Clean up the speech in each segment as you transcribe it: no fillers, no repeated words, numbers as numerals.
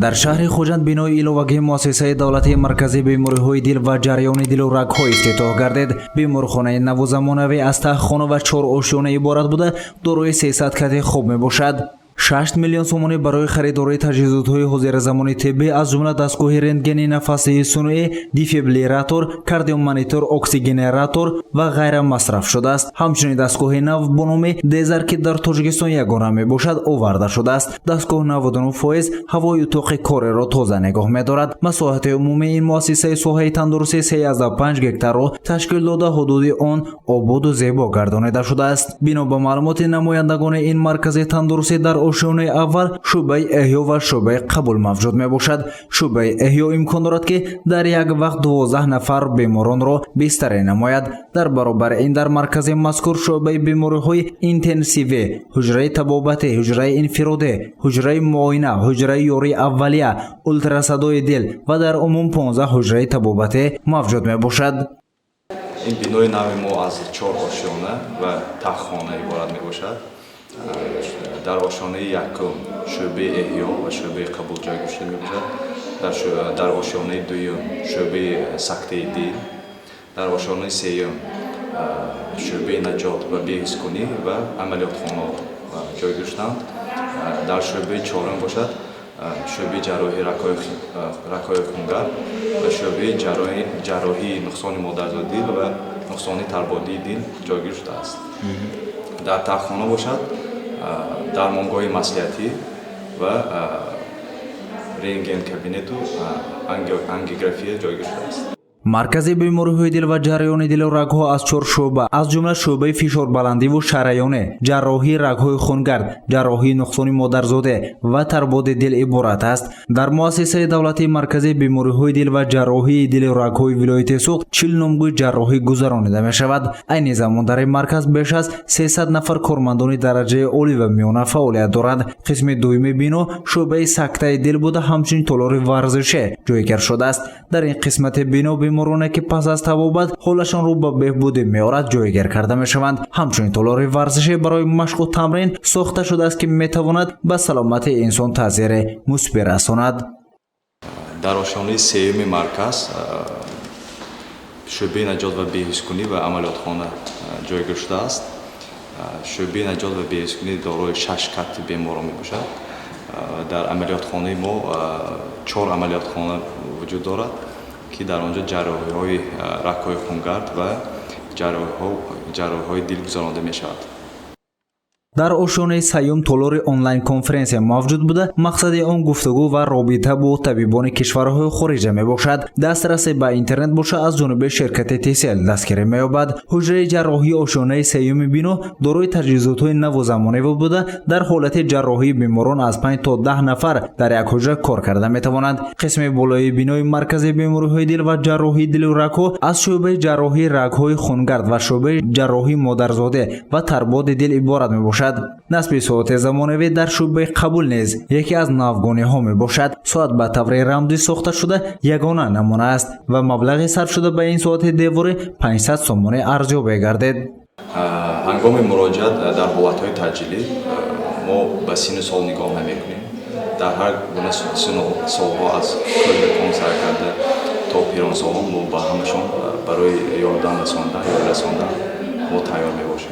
در شهر خوجند بینای ایلوواگی مؤسسه دولتی مرکزی بیماری‌های دل و جریان دل و رگ‌ها افتتاح گردید. بیمارخانه نوزمانوی از ته خانه و 4 آشیانه عبارت بوده دارای 300 کت خواب میباشد. 6 میلیون سومانی برای خریداری تجهیزات‌های حاضر زمانی طبی از جمله دستگاه رنتگن نفسی صنعی، دیفیبریلاتور، کاردیومانیتور، اکسیژنراتور و غیره مصرف شده است. همچنین دستگاه نو با نام دیزر که در تاجیکستان یگانه میباشد آورده شده است. دستگاه 99% هوای اتاق کار را تازه نگاه می‌دارد. مساحت عمومی این مؤسسه ساحه تندرستی 3.5 گکتار را تشکیل داده حدود آن آباد و زیبا گردانیده شده است. بنا به معلومات نمایندگان این مرکز تندرستی در آشیانه اول شعبه احیا و شعبه قبول موجود می باشد. شعبه احیا امکان دارد که در یک وقت 12 نفر بیماران را بستری نماید. در برابر این در مرکز مذکور شعبه بیماری‌های اینتنسیو، حجره طبابت، حجره انفرادی، حجره معاینه، حجره یاری اولیه، اولتراسادوی دل و در عموم 15 حجره طبابت موجود می باشد. این بینای نو ما از 4 آشیانه و تخخانه عبارت می باشد. در آشیانه یکم شعبه احیا و شعبه قبول جای گذاشته می باشد. در آشیانه دوم شعبه سکته دل، در آشیانه سوم شعبه نجات و بهزیستی و عملیات خانه جای گذاشتند. در شعبه چهارم باشد شعبه جراحی رگ‌های خونگر و شعبه جراحی نقصان مادرزاد دل و نقصان تربادی دل جای گذاشته است. در تخخانه باشد درمانگاه مصلحتی و رنتگن کابینت و انژیوگرافی جای گذاشته است. مرکز بیماری‌های دل و جریان دل و رگ‌ها از 4 شعبه از جمله شعبه فشار بلندی و شریانه، جراحی رگ‌های خونگرد، جراحی نقصان مادرزاده و ترباد دل عبارت است. در مؤسسه دولتی مرکز بیماری‌های دل و جراحی دل و رگ‌های ولایت سوخت 40 نمگوی جراحی گذرانیده می‌شود. این زمان در این مرکز بیش از 300 نفر کارمندان درجه عالی و میانه فعالیت دارند. قسم دوم بنا شعبه سکته دل بوده همچنین تالار ورزشی جایگیر شده است. در این قسمت بنا بیمارانی که پس از طبابت حالشان را به بهبود میارد جایگیر کرده میشوند. همچنین تالار ورزشی برای مشق و تمرین ساخته شده است که میتواند به سلامت انسان تاثیر مثبت رساند. در آشیانه سوم مرکز شعبه نجات و بهزیستی و عملیات خانه جای گذاشته است. شعبه نجات و بهزیستی دارای 6 کت بیماران میباشد. در عملیات خانه ما 4 عملیات خانه وجود دارد که در آنجا جراحی‌های رگ‌های خونگرد و جراحی‌های دل گذرانده می‌شود. در آشیانه سیوم تالار آنلاین کنفرانس موجود بوده. مقصد آن گفتگو و رابطه با طبیبان کشورهای خارجی می باشد. دسترسی به اینترنت باشه از جانب شرکت تیسل دستگیری می یابد. حجره جراحی آشیانه سیوم بینو دارای تجهیزات‌های نو زمانه بوده. در حالت جراحی بیماران از 5 تا 10 نفر در یک حجره کار کرده می توانند. قسم بالای بینای مرکز بیماری‌های دل و جراحی دل و رگ‌ها از شعبه جراحی رگ‌های خونگرد و شعبه جراحی مادرزاده و ترباد دل عبارت می باشد. نصب ساعت زمانوی در شعبه قبول نیز یکی از نوگانی ها می باشد. ساعت به طور رمزی ساخته شده یگانه نمونه است و مبلغ صرف شده به این ساعت دیواری 500 سومانی ارزیابی گردید. هنگام مراجعت در حالت‌های تجلیلی ما به سن سال نگاه نمی‌کنیم. در هر گونه سن سال‌ها از کل کنسر کرده تا پیران سالان ما با همشون برای یاردن رساندن ما تیار می‌باشیم.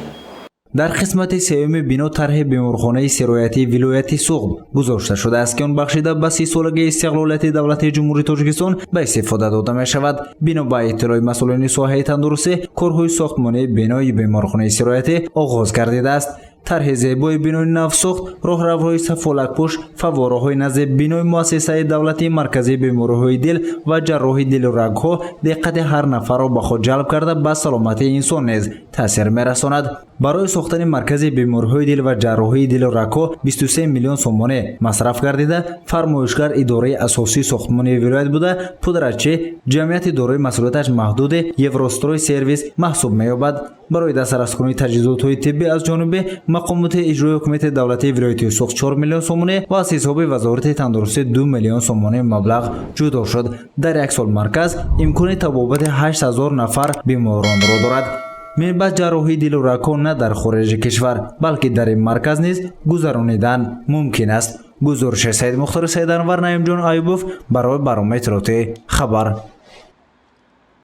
در قسمت سوم بنا طرح بیمارخانه سرایتی ولایت سوغد گذاشته شده است که آن بخشیده به 30 سالگی استقلالیت دولت جمهوری تاجیکستان به استفاده داده می شود. بنا به اطلاع مسئولین ساحه تندرستی کارهای ساختمانی بنای بیمارخانه سرایتی آغاز گردیده است. طرح زیبای بنای نو ساخت، راهروهای سفالک‌پوش، فواره‌های نزد بنای مؤسسه دولتی مرکزی بیماری‌های دل و جراحی دل و رگ‌ها دقت هر نفر را به خود جلب کرده به سلامت انسان نیز تاثیر می‌رساند. برای ساختن مرکز بیماری‌های دل و جراحی دل و رگ‌ها 23 میلیون سومانی مصرف گردیده. فرمایشگر اداره اساسی ساختمان ولایت بوده. پودرچی جمعیت دارای مسئولیتش محدود یوروستروی سرویس محسوب می‌یابد. برای دسترس کنی تجهیزات‌های طبی از جانب مقامات اجرایی حکومت دولتی ولایت سوخت 4 میلیون سومانی و از حساب وزارت تندرستی 2 میلیون سومانی مبلغ جدا شد. در یک سال مرکز امکان طبابت 8000 نفر بیماران را دارد. منبع جراحی دل و رگ‌ها نه در خارج کشور بلکه در این مرکز نیز گذرانیدن ممکن است. گزارش سید مختار سید انور، نعیم جان ایوبов برای برنامه اطلاعاتی خبر.